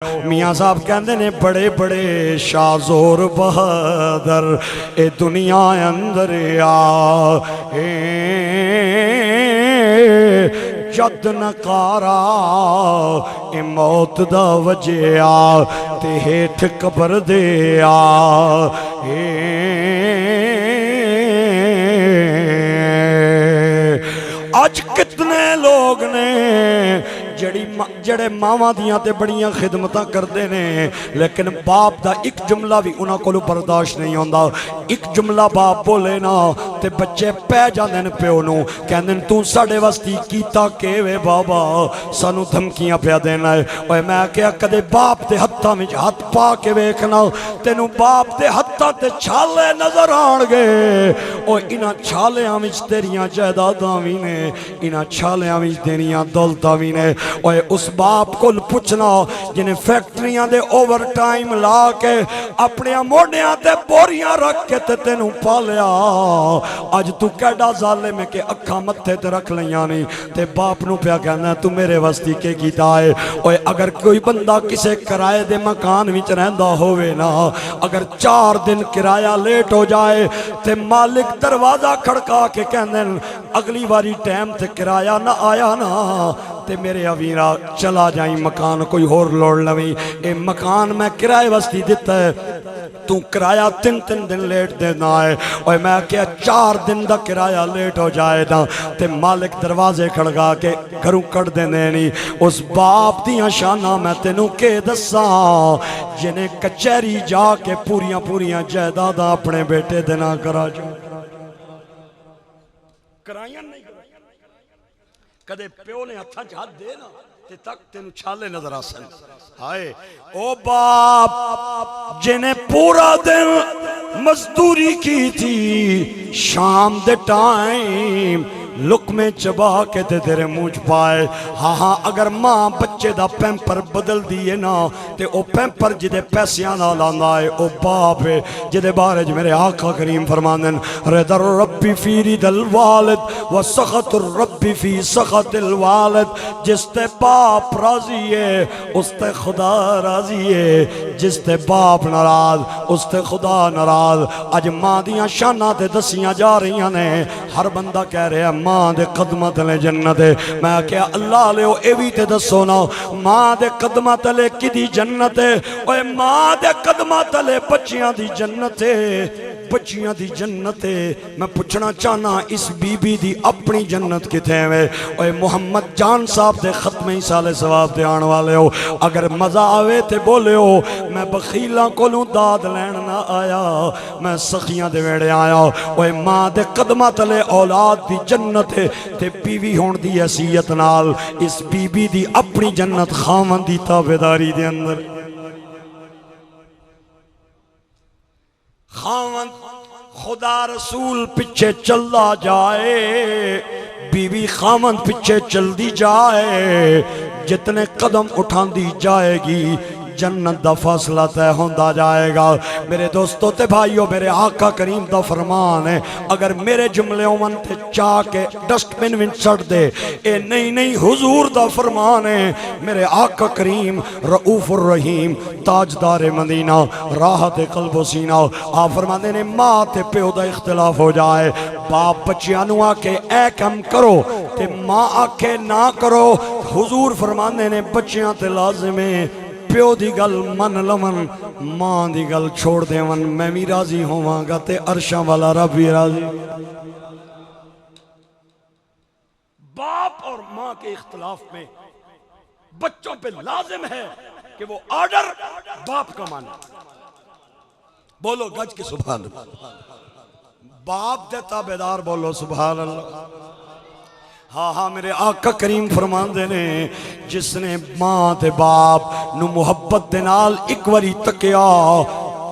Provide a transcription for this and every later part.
میاں صاحب کہندے نے بڑے بڑے شاہ زور بہادر اے دنیا اندر جد نکارا اے موت دا وجہ تے ہیٹھ قبر دے آج کتنے لوگ نے جڑے ماواں دیاں تے بڑیاں خدمتاں کردے نے لیکن باپ دا ایک جملہ بھی انہاں کولوں برداشت نہیں ہوندا۔ ایک جملہ باپ بولے نا تے بچے پہ جاندے نے پیو نو کہندے نے تو ساڈے واسطے کیتا کیویں بابا سانو دھمکیاں پیا دینا ہے۔ اوے میں کہیا کدے باپ دے ہتھاں وچ ہاتھ پا کے ویکھنا تینوں باپ دے ہتھاں تے چھالے نظر آن گے۔ او انہاں چھالیاں وچ تیریاں جائیداداں وی نے انہاں چھالیاں وچ تیریاں دولتاں وی نے۔ اوے اس باپ کو پوچھنا جنہیں فیکٹریاں دے اوور ٹائم لا کے اپنے موڑیاں تے بوریاں رکھ کے تے تینوں پالیا آج تو کیڑا ظالم ہے کہ اکھاں متھے تے رکھ لیاں نہیں تے باپ نو پیا کہنا تو میرے واسطے کے کیتا ہے۔ اوے اگر کوئی بندہ کسے کرائے دے مکان وچ رہندا ہوئے نا اگر 4 دن کرایہ لیٹ ہو جائے تے مالک دروازہ کھڑکا کے کہندے اگلی واری ٹائم تے کرایہ نہ آیا نا تے میرے اویرا چلا جائیں مکان کوئی ہور لوڑ لویں اے مکان میں کرائے واسطے دیتا ہے تو کرایہ 3 دن لیٹ دینا ہے۔ اور میں کہا 4 دن دا کرایہ لیٹ ہو جائے دا تے مالک دروازے کھڑگا کے گھروں کٹ دینے نہیں۔ اس باپ دیاں شانہ میں تینوں کے دساں جنہیں کچھری جا کے پوریاں جائیداداں اپنے بیٹے دینا کرا جو کرائیاں نہیں کدے پیو نے ہتھاں ہاتھ دے نا تے تک تینوں چھالے نظر آسن۔ ہائے او باپ جنہیں پورا دن مزدوری کی تھی شام دے ٹائم لقمے چبا کے تے تیرے منہ پائے ہاں اگر ماں بچے دا پیمپر بدل دیئے نا تے او پیمپر جدے پیسیاں نہ لانا ہے او باپ ہے جدے بارے میرے آقا کریم فرماندن رضا الرب فی رضا الوالد و سخط الرب فی سخط الوالد جس تے باپ راضی ہے اس تے خدا راضی ہے جس تے باپ ناراض اس تے خدا ناراض۔ اج ماں دیاں شانہ تے دسیاں جا رہی نے ہر بندہ کہہ رہے ہیں ماں دے قدمت لے جنت ہے۔ میں کہا اللہ لے او ایوی تے دسو نا ماں دے قدمت لے کی دی جنت ہے اوہ ماں دے قدمت لے بچیاں دی جنت ہے بچیاں دی جنت ہے۔ میں پوچھنا چاہنا اس بی بی دی اپنی جنت کتے ہوئے اوہ محمد جان صاحب دے ختم سال ثواب دے آن والے ہو اگر مزہ آوے تے بولے ہو میں بخیلاں کولوں داد لین نہ آیا میں سخیاں دے ویڑے آیا اوہ ماں دے قدمت لے اولاد دی جنت ہے تے بیوی ہون دی حیثیت نال اس بی بی دی اپنی جنت خامن دی تابیداری دے اندر خامن خدا رسول پچھے چلا جائے بی بی خامن پچھے چل دی جائے جتنے قدم اٹھان دی جائے گی جنت دا فاصلہ تے ہوندا جائے گا۔ میرے دوستو تے بھائیو میرے آقا کریم دا فرمان ہے اگر میرے جملے من تے چاہ کے ڈسٹ بن وچ چھڑ دے اے نہیں حضور دا فرمان ہے میرے آقا کریم رؤوف الرحیم تاجدار مدینہ راحت قلب و سینہ آپ فرماندے نے ماں تے پیو دا اختلاف ہو جائے باپ بچیاں نو آکے اے کم کرو تے ماں آکے نہ کرو حضور فرماندے نے بچیاں تے لازم ہے پیو دی گل من لمن ماں دی گل چھوڑ دے ون میں بھی راضی ہوں گا تے عرشاں والا رب بھی راضی۔ باپ اور ماں کے اختلاف میں بچوں پہ لازم ہے کہ وہ آرڈر باپ کا مانے بولو گج کے سبحان اللہ باپ دے تابعدار بولو سبحان اللہ۔ ہاں میرے آقا کریم فرمان دے نے جس نے ماں تے باپ نو محبت دے نال ایک واری تکیا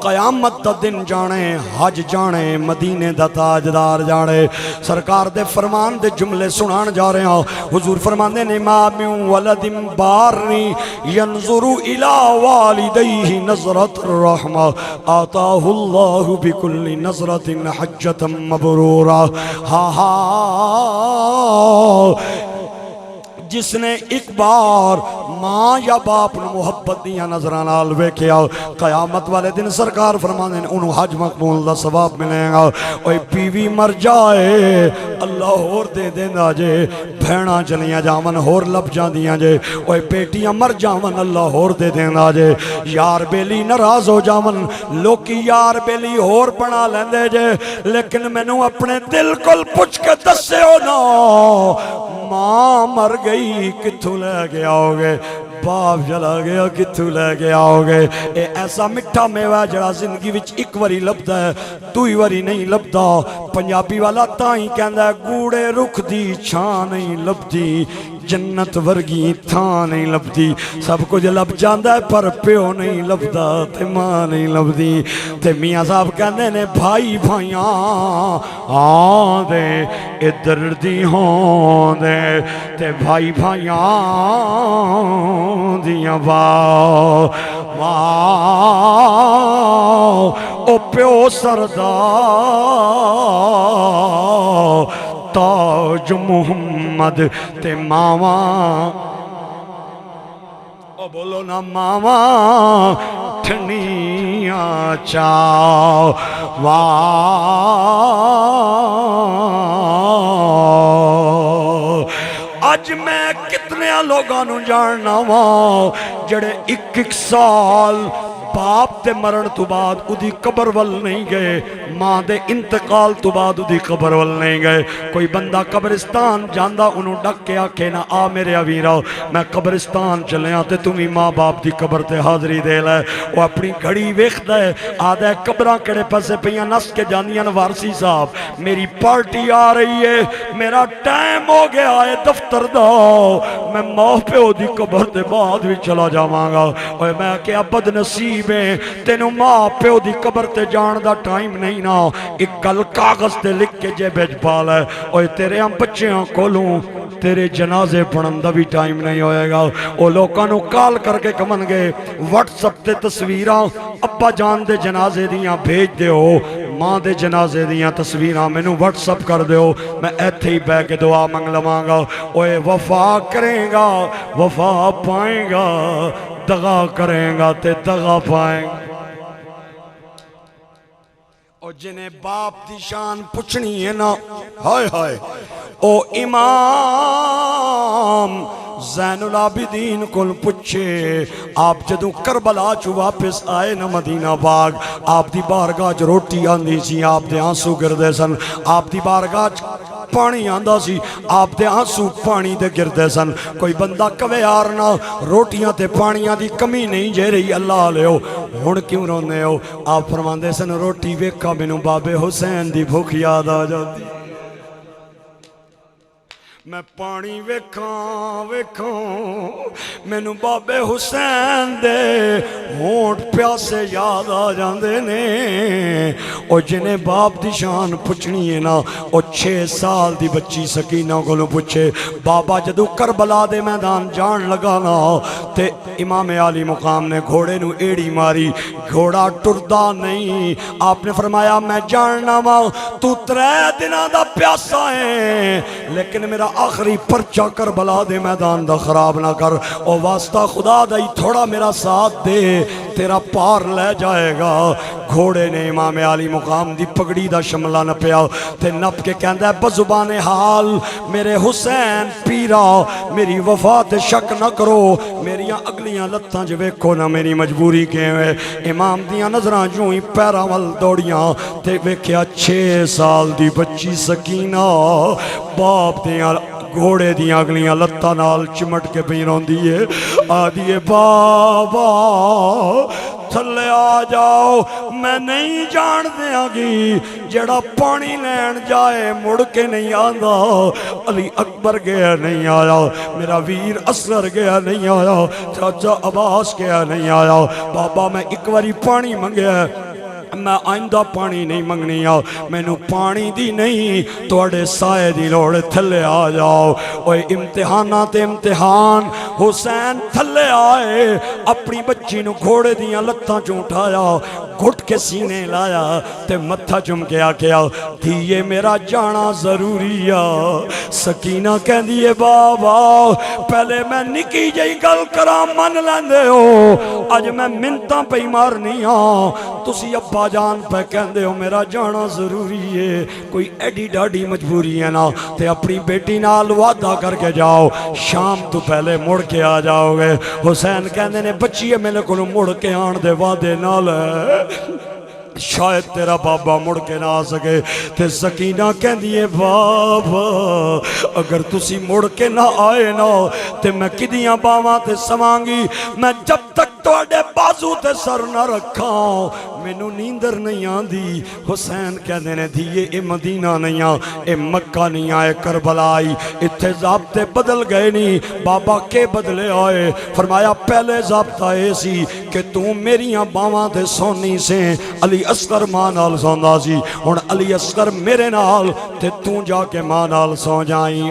قیامت دا دن جانے حج جانے مدینے دا تاجدار جانے سرکار دے فرمان دے جملے سنان جا رہے ہیں حضور فرمان دے نے ما من ولد بارنی ینظرو الى والدیہ نظرت الرحمہ آتاہ اللہ بکل نظرت حجت مبرورہ ہاں جس نے ایک بار ماں یا باپ نو محبت دیاں نظراں نال ویکھیا قیامت والے دن سرکار فرماندے نے انہوں حج مقبول دا ثواب ملے گا اوے بیوی مر جائے اللہ ہور دے دیندا جے بھیڑاں چلیاں جاون ہور لب جاندیاں جے اوے بیٹیاں مر جاون اللہ ہور دے دیندا جے یار بیلی ناراض ہو جاون لوکی یار بیلی ہور بنا لیندے جے لیکن مینوں اپنے دل کول پوچھ کے دسیو نا ماں مر گئی کتھوں لے کے آؤ گے باپ چلا گیا کتھوں لے کے آؤ گے اے ایسا مٹھا میوہ جڑا زندگی وچ ایک واری لبدا ہے دوئی واری نہیں لبدا پنجابی والا تائیں کہندا ہے گوڑے رخ دی چھاں نہیں لبدی جنت ورگی تھاں نہیں لبدی سب کچھ لب جاندا ہے پر پیو نہیں لبدا تے ماں نہیں لبدی تے میاں صاحب کہندے نے بھائی بھائیاں آن دے ادھر دی ہون دے تے بھائی بھائیاں دیاں باؤ او پیو سردار تاج محمد تے ماواں او بولو نا ماواں ٹھنیاں چاو آج میں کتنے لوگاں نو جاننا وا جڑے ایک سال باپ دے مرن تو بعد ادھی قبر ول نہیں گئے ماں دے انتقال تو بعد ادھی قبر ول نہیں گئے کوئی بندہ قبرستان جاندہ انہوں ڈک کے آکھے نا آ میرے اویراؤ میں قبرستان چلے آتے تمہیں ماں باپ دی قبر تے حاضری دے لائے وہ اپنی گھڑی ویخ دے آدھے قبران کڑے پسے پیاں نس کے جانیاں وارسی صاحب میری پارٹی آ رہی ہے میرا ٹائم ہو گیا ہے دفتر داؤ میں ماں پیو دی قبر دے بعد بھی چلا جاواں گا اور میں کیا بد نصیب تینو ماں پیو دی قبر تے جان دا ٹائم نہیں نا ایک گل کاغذ تے لکھ کے جے بیج پال ہے اور تیرے ہم بچیاں کولوں تیرے جنازے پڑھن دا بھی ٹائم نہیں ہوئے گا او لوکاں نو کال کر کے کمن گے واٹس اپ تے تصویراں ابا جان دے جنازے دیاں بھیج دے ہو ماں دے جنازے دیاں تصویراں میں نو واٹس اپ کر دے ہو میں ایتھے ہی بے کے دعا منگ لواں گا اوے وفا کریں گا وفا پائیں گا دغا کریں گا تے دغا پائیں گا اور جنہیں باپ دی شان پچھنی ہے نا ہائے ہائے او امام زین العابدین کل پچھے آپ جدوں کربلا چو واپس آئے نا مدینہ باغ آپ دی بارگاہ چ روٹی آندی سی آپ دے آنسو گردے سن آپ دی بارگاہ پانی آندہ سی آپ دے آنسو پانی دے گردے سن کوئی بندہ کوے آرنا روٹیاں تے پانیاں دی کمی نہیں جے رہی اللہ لے ہو ہن کیوں رونے ہو آپ فرماندے سن روٹی ویکھا مینوں بابے حسین دی بھوک یاد آ جاتی میں پانی ویکھاں مینوں بابے حسین دے ہونٹ پیاسے یاد آ جاندے نے او جنہیں باپ دی شان پچھنی ہے نا او 6 سال دی بچی سکینہ کو پوچھے بابا جدو کربلا دے میدان جان لگا نا تے امام عالی مقام نے گھوڑے نو ایڑی ماری گھوڑا ٹردا نہیں آپ نے فرمایا میں جاننا وا تو 3 دنوں دا پیاسا ہے لیکن میرا آخری پرچہ کربلا دے میدان دا خراب نہ کر او واسطہ خدا دائی تھوڑا میرا ساتھ دے تیرا پار لے جائے گا گھوڑے نے امام عالی مقام دی پگڑی دا شملہ نہ پیا تے نپ کے کہندہ ہے بزبان حال میرے حسین پیرا میری وفات شک نہ کرو میریاں اگلیاں لتاں جو ویکھو نہ میری مجبوری کے ہوئے امام دیاں نظران جو ہی پیرا وال دوڑیاں تے ویکھیا 6 سال دی بچی سکینہ باپ دیاں گھوڑے دیاں اگلیاں لتاں نال چمٹ کے پہنوں دیئے آدھیے بابا تھلے آ جاؤ میں نہیں جان دیا گی جڑا پانی لین جائے مڑ کے نہیں آندا علی اکبر گیا نہیں آیا میرا ویر اصغر گیا نہیں آیا چاچا عباس گیا نہیں آیا بابا میں ایک واری پانی منگیا میں آئندہ پانی نہیں منگنی آ مینو پانی دی نہیں توڑے سائے دی لوڑ تھلے آ جاؤ اوے امتحانات امتحان حسین تھلے آئے اپنی بچی نو گھوڑے دیاں لتاں چوں اٹھایا گھٹ کے سینے لایا تے متھا چم کے آکیا دھیے میرا جانا ضروری آ سکینہ کہہ دیئے بابا پہلے میں نکی جائی گل کرام من لیندے ہو آج میں منتاں پہ مارنی ہاں تسی ابا جان پہ کہندے ہو میرا جانا ضروری ہے کوئی ایڈی ڈاڈی مجبوری ہے نا تے اپنی بیٹی نال وعدہ کر کے جاؤ شام تو پہلے مڑ کے آ جاؤ گے حسین کہندے نے بچی ہے میرے کو مڑ کے آن دے وعدے نال ہے شاید تیرا بابا مڑ کے نہ آ سکے تے سکینہ کہن دیئے بابا اگر تسی مڑ کے نہ آئے نا تے میں کدیاں باواں تے سمانگی میں جب تک توڑے بازو تے سر نہ رکھاں مینوں نیندر نہیں آن دی حسین کہندے نے دیئے اے مدینہ نہیں آ اے مکہ نہیں آئے کربلا آئی اتھے ضابطے بدل گئے نہیں بابا کے بدلے آئے فرمایا پہلے ضابطہ اے سی کہ تو میریاں باواں تے سونی سے علی اصغر ماں نال سوندا سی ہن علی اصغر میرے نال تے تو جا کے ماں نال سو جائیں